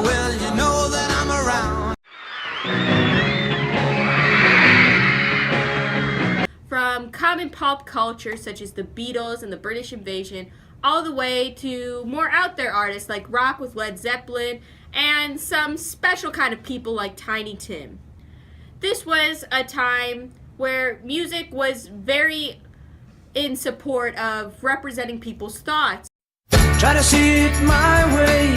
well, you know that I'm around. From common pop culture such as the Beatles and the British Invasion, all the way to more out there artists like rock with Led Zeppelin and some special kind of people like Tiny Tim. This was a time where music was very in support of representing people's thoughts. Try to see it my way.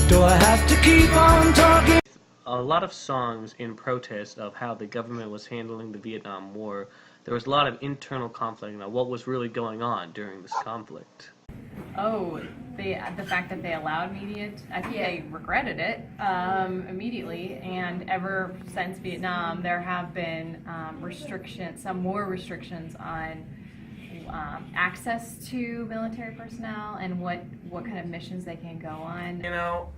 Do I have to keep on talking? A lot of songs in protest of how the government was handling the Vietnam War. There was a lot of internal conflict about what was really going on during this conflict. Oh, the fact that they allowed media, I think they regretted it immediately, and ever since Vietnam, there have been some more restrictions on access to military personnel and what kind of missions they can go on. You know,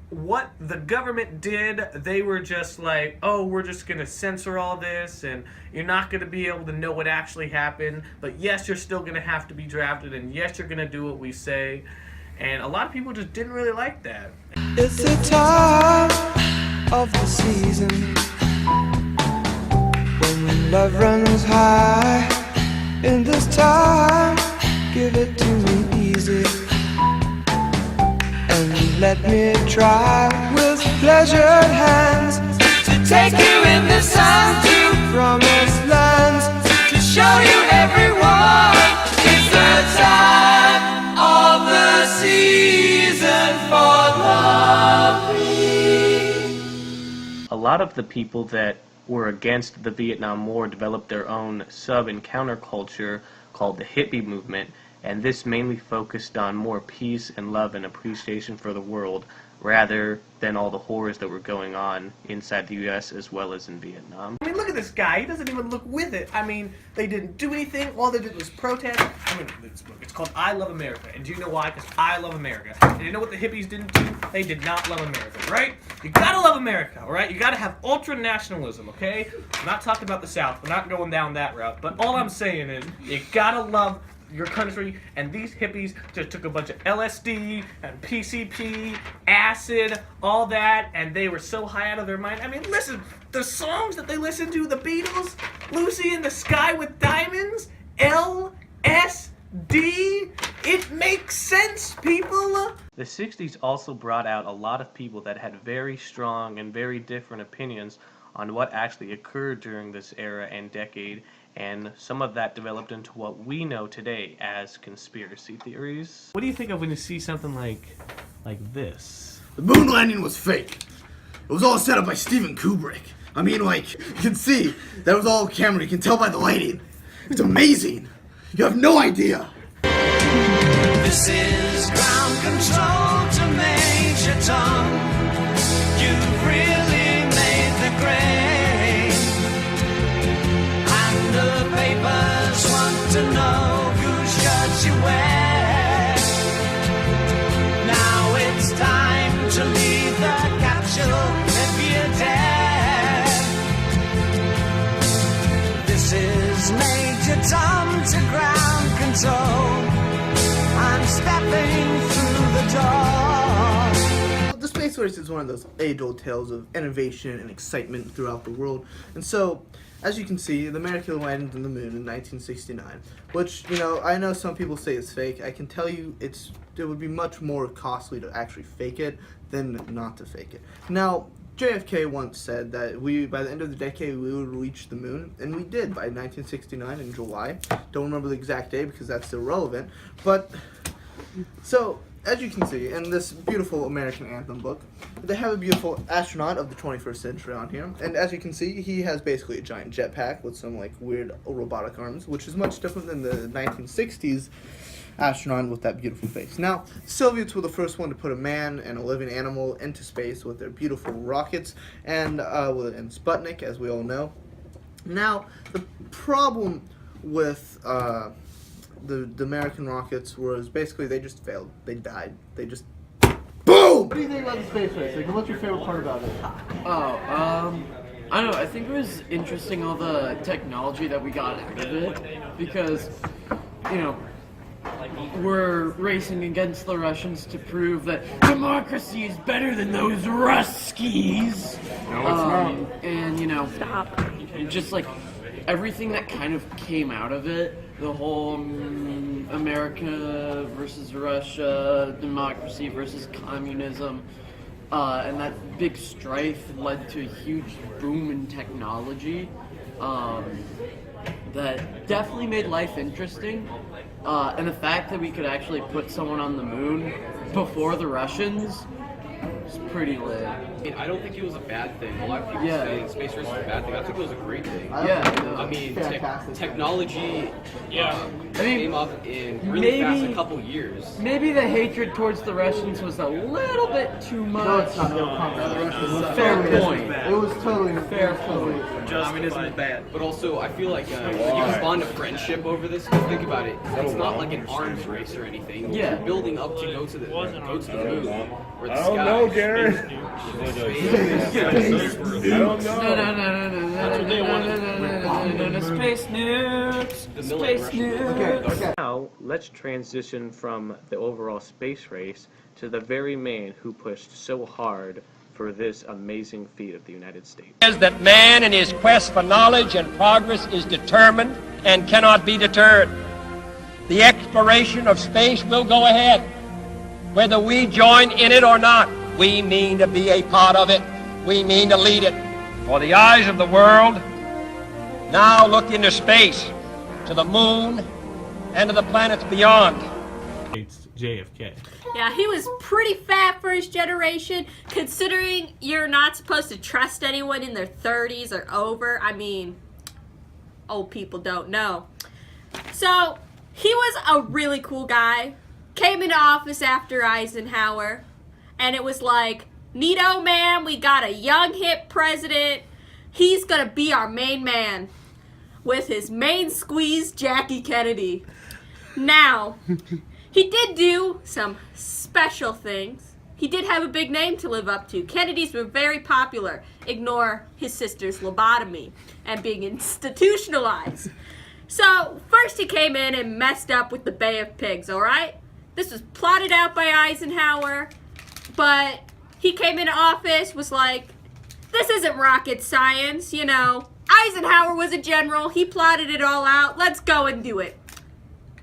what the government did, they were just like, oh, we're just going to censor all this, and you're not going to be able to know what actually happened, but yes, you're still going to have to be drafted, and yes, you're going to do what we say. And a lot of people just didn't really like that. It's the time of the season when love runs high. In this time, give it to me easy, and let me try with pleasured hands to take you in the sun to promised lands, to show you everyone. It's the time of the season for loving. A lot of the people that were against the Vietnam War developed their own sub and counterculture called the hippie movement, and this mainly focused on more peace and love and appreciation for the world rather than all the horrors that were going on inside the U.S. as well as in Vietnam. I mean, look at this guy. He doesn't even look with it. I mean, they didn't do anything. All they did was protest. I mean, this book, it's called I Love America. And do you know why? Because I love America. And you know what the hippies didn't do? They did not love America, right? You gotta love America, all right? You gotta have ultra-nationalism, okay? I'm not talking about the South. We're not going down that route. But all I'm saying is, you gotta love your country, and these hippies just took a bunch of LSD and PCP, acid, all that, and they were so high out of their mind. I mean, listen, the songs that they listened to, the Beatles, Lucy in the Sky with Diamonds, LSD, it makes sense, people. The 60s also brought out a lot of people that had very strong and very different opinions on what actually occurred during this era and decade, and some of that developed into what we know today as conspiracy theories. What do you think of when you see something like this? The moon landing was fake. It was all set up by Steven Kubrick. I mean, like, you can see, that was all camera. You can tell by the lighting. It's amazing. You have no idea. This is ground control to Major Tom. You've really made the grade. And the papers want to know whose shirts you wear. Now it's time to leave the capsule if you dare. This is Major Tom to ground control. I'm stepping through the door. The Space Race is one of those age-old tales of innovation and excitement throughout the world. And so, as you can see, the America landed on the moon in 1969, which, you know, I know some people say it's fake. I can tell you it would be much more costly to actually fake it than not to fake it. Now, JFK once said that by the end of the decade, we would reach the moon, and we did by 1969 in July. Don't remember the exact day because that's irrelevant. But, so, as you can see in this beautiful American anthem book, they have a beautiful astronaut of the 21st century on here. And as you can see, he has basically a giant jetpack with some like weird robotic arms, which is much different than the 1960s astronaut with that beautiful face. Now, Soviets were the first one to put a man and a living animal into space with their beautiful rockets and Sputnik, as we all know. Now, the problem with the American rockets was basically they just failed. They died. They just BOOM! What do you think about the space race? Like, what's your favorite part about it? I don't know. I think it was interesting all the technology that we got out of it because, you know, were racing against the Russians to prove that democracy is better than those Ruskies. No, it's not. And, you know, just like everything that kind of came out of it, the whole America versus Russia, democracy versus communism, and that big strife led to a huge boom in technology that definitely made life interesting. And the fact that we could actually put someone on the moon before the Russians is pretty lit. I mean, I don't think it was a bad thing. A lot of people Yeah. say space race is a bad thing. I think it was a great thing. Yeah, I mean, fantastic. technology I mean, came up in really fast maybe- a couple years. maybe the hatred towards the Russians was a little bit too much. No, it's not. They were conquering the Russians. Fair point. It was totally Fair point. Communism is bad. But also, I feel like you can bond a friendship over this. Because think about it, it's not like an arms race or anything. Yeah. You're building up to go to the moon or the I sky. don't know, Jared. Space nukes. Space nukes. Okay. Now, let's transition from the overall space race to the very man who pushed so hard for this amazing feat of the United States. Is that man in his quest for knowledge and progress is determined and cannot be deterred. The exploration of space will go ahead. Whether we join in it or not, we mean to be a part of it. We mean to lead it. For the eyes of the world now look into space, to the moon, and to the planets beyond. It's JFK. Yeah, he was pretty fat for his generation, considering you're not supposed to trust anyone in their 30s or over. I mean, old people don't know. So, he was a really cool guy. Came into office after Eisenhower, and it was like, neato man, we got a young hip president. He's gonna be our main man. With his main squeeze, Jackie Kennedy. Now, he did do some special things. He did have a big name to live up to. Kennedys were very popular. Ignore his sister's lobotomy and being institutionalized. So, first he came in and messed up with the Bay of Pigs, alright? This was plotted out by Eisenhower, but he came into office, was like, this isn't rocket science, you know. Eisenhower was a general. He plotted it all out. Let's go and do it.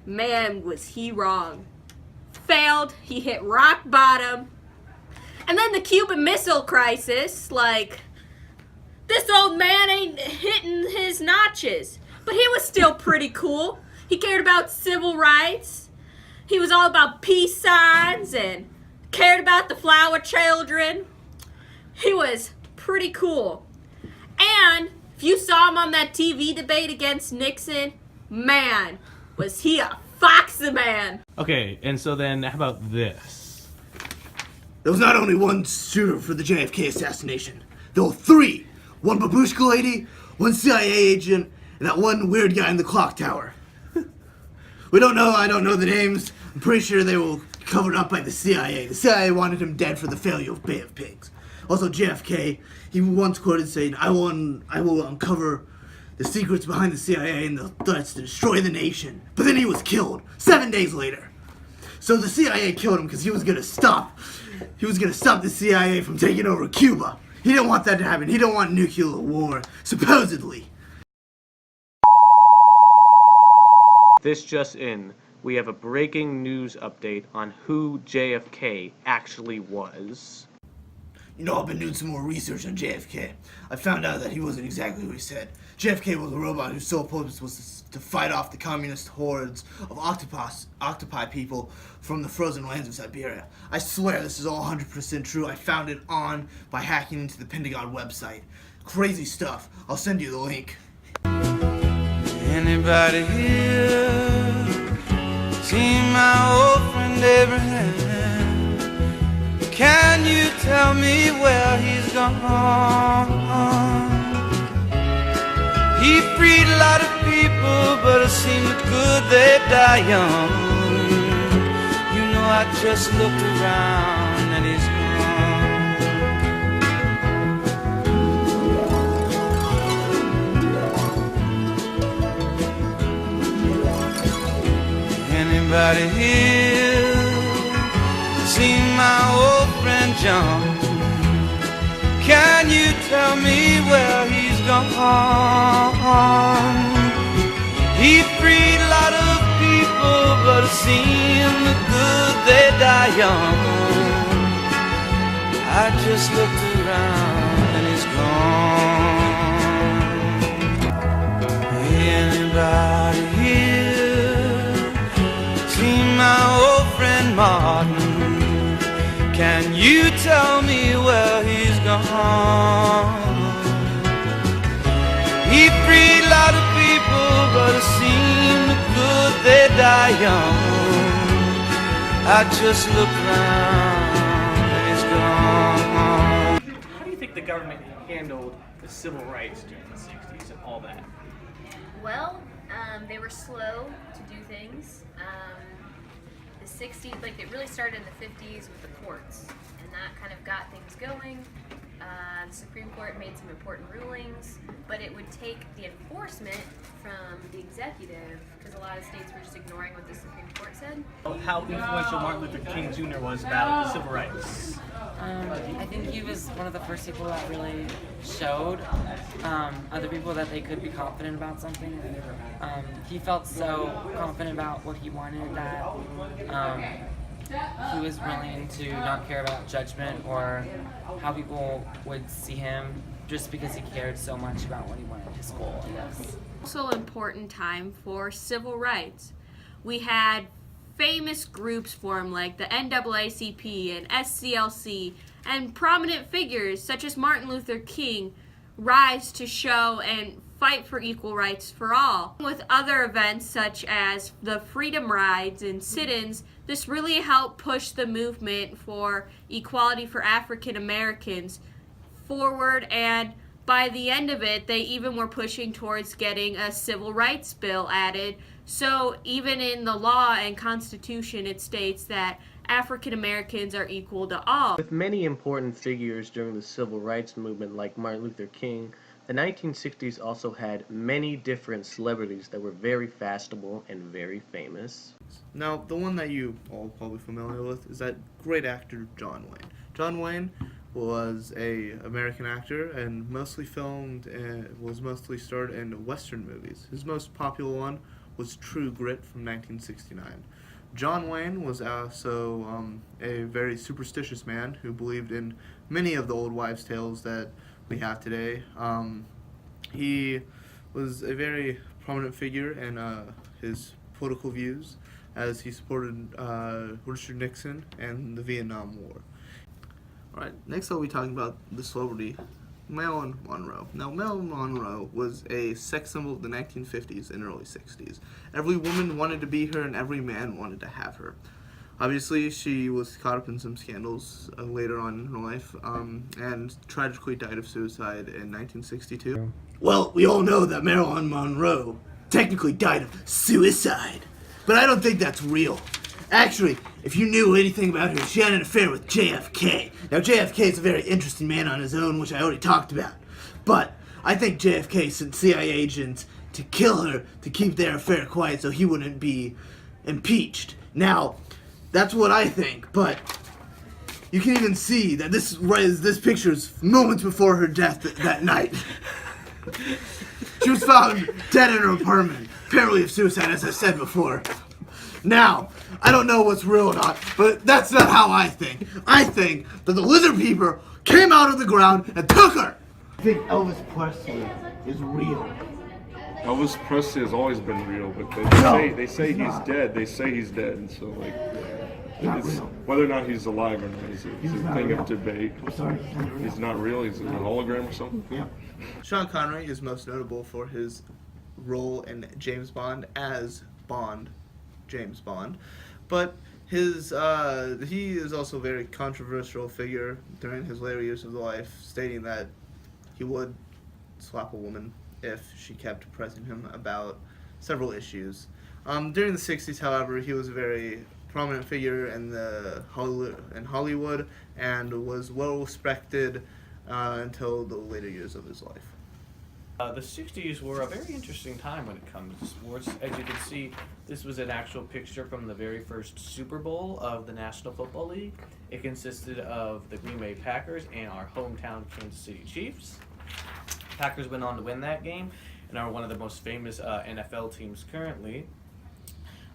Man, was he wrong. Failed. He hit rock bottom. And then the Cuban Missile Crisis, like, this old man ain't hitting his notches. But he was still pretty cool. He cared about civil rights. He was all about peace signs and cared about the flower children. He was pretty cool. And if you saw him on that TV debate against Nixon, man, was he a foxy man. Okay, and so then how about this? There was not only one shooter for the JFK assassination. There were three. One babushka lady, one CIA agent, and that one weird guy in the clock tower. I don't know the names. I'm pretty sure they were covered up by the CIA. The CIA wanted him dead for the failure of Bay of Pigs. Also, JFK, he once quoted saying, I will uncover the secrets behind the CIA and the threats to destroy the nation. But then he was killed 7 days later. So the CIA killed him because he was gonna stop the CIA from taking over Cuba. He didn't want that to happen. He didn't want nuclear war, supposedly. This just in, we have a breaking news update on who JFK actually was. You know, I've been doing some more research on JFK. I found out that he wasn't exactly who he said. JFK was a robot whose sole purpose was to fight off the communist hordes of octopi people from the frozen lands of Siberia. I swear this is all 100% true. I found it by hacking into the Pentagon website. Crazy stuff. I'll send you the link. Anybody here seen my old friend Abraham? Can you tell me where he's gone? He freed a lot of people, but it seemed good they die young. You know, I just looked around and he's gone. anybody here seen my old friend John? Can you tell me where he's gone? He freed a lot of people, but it seemed the good they die young. I just looked around and he's gone. Anybody here seen my old friend Martin? Can you tell me where he's gone? He freed a lot of people, but it seemed good they die young. I just look round and he's gone. How do you think the government handled the civil rights during the 60s and all that? Well, they were slow to do things. The 60s, like it really started in the 50s with the courts, and that kind of got things going. The Supreme Court made some important rulings, but it would take the enforcement from the executive, because a lot of states were just ignoring what the Supreme Court said. How influential Martin Luther King Jr. was about the civil rights? I think he was one of the first people that really showed other people that they could be confident about something. He felt so confident about what he wanted that he was willing to not care about judgment or how people would see him just because he cared so much about what he wanted his goal, I guess. Also important time for civil rights. We had famous groups form like the NAACP and SCLC, and prominent figures such as Martin Luther King rise to show and fight for equal rights for all. With other events such as the Freedom Rides and sit-ins, this really helped push the movement for equality for African Americans forward, and by the end of it, they even were pushing towards getting a civil rights bill added. So even in the law and Constitution, it states that African Americans are equal to all. With many important figures during the civil rights movement like Martin Luther King, the 1960s also had many different celebrities that were very fashionable and very famous. Now, the one that you all probably familiar with is that great actor John Wayne. John Wayne was a American actor and mostly starred in Western movies. His most popular one was True Grit from 1969. John Wayne was also a very superstitious man who believed in many of the old wives' tales that we have today. He was a very prominent figure in his political views, as he supported Richard Nixon and the Vietnam War. Alright, next I'll be talking about the celebrity Marilyn Monroe. Now, Marilyn Monroe was a sex symbol of the 1950s and early 60s. Every woman wanted to be her and every man wanted to have her. Obviously, she was caught up in some scandals later on in her life, and tragically died of suicide in 1962. Well, we all know that Marilyn Monroe technically died of suicide, but I don't think that's real. Actually, if you knew anything about her, she had an affair with JFK. Now, JFK is a very interesting man on his own, which I already talked about. But I think JFK sent CIA agents to kill her to keep their affair quiet so he wouldn't be impeached. Now, that's what I think, but you can even see that this picture is moments before her death that night. She was found dead in her apartment, apparently of suicide, as I said before. Now, I don't know what's real or not, but that's not how I think. I think that the lizard people came out of the ground and took her. I think Elvis Presley is real. Elvis Presley has always been real, but they say he's dead. They say he's dead, and so like, whether or not he's alive or not is a thing of debate. He's not real. He's a hologram or something. Yeah. Sean Connery is most notable for his role in James Bond as James Bond, but he is also a very controversial figure during his later years of life, stating that he would slap a woman if she kept pressing him about several issues. During the 60s, however, he was a very prominent figure in Hollywood and was well respected until the later years of his life. The 60s were a very interesting time when it comes to sports. As you can see, this was an actual picture from the very first Super Bowl of the National Football League. It consisted of the Green Bay Packers and our hometown Kansas City Chiefs. Packers went on to win that game and are one of the most famous NFL teams currently.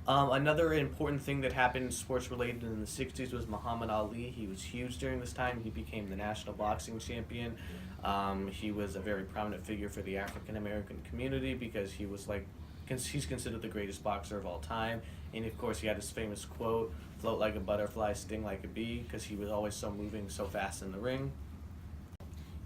Another important thing that happened sports related in the 60s was Muhammad Ali. He was huge during this time. He became the national boxing champion. He was a very prominent figure for the African American community because he was he's considered the greatest boxer of all time. And of course he had his famous quote, "Float like a butterfly, sting like a bee," because he was always so moving so fast in the ring.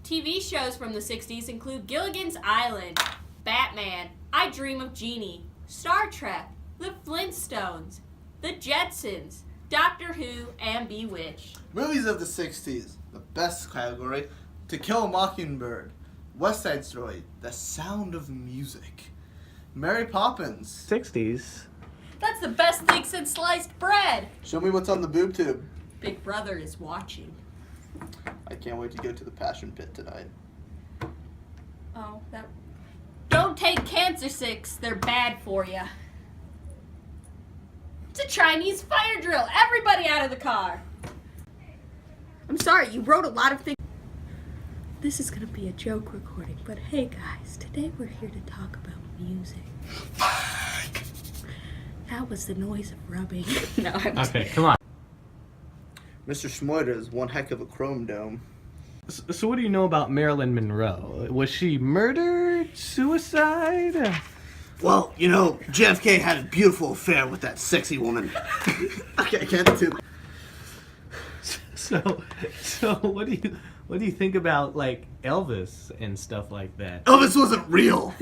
TV shows from the 60s include Gilligan's Island, Batman, I Dream of Jeannie, Star Trek, The Flintstones, The Jetsons, Doctor Who, and Bewitched. Movies of the 60s. The best category: To Kill a Mockingbird, West Side Story, The Sound of Music, Mary Poppins. 60s. That's the best thing since sliced bread. Show me what's on the boob tube. Big Brother is watching. I can't wait to go to the Passion Pit tonight. Oh, that... Don't take cancer sticks. They're bad for you. It's a Chinese fire drill. Everybody out of the car. I'm sorry, you wrote a lot of things. This is going to be a joke recording, but hey guys, today we're here to talk about music. That was the noise of rubbing. No, I'm Okay, come on. Mr. Schmoiter is one heck of a chrome dome. So what do you know about Marilyn Monroe? Was she murdered? Suicide? Well, you know, JFK had a beautiful affair with that sexy woman. Okay, I can't do. So what do you think about like Elvis and stuff like that? Elvis wasn't real.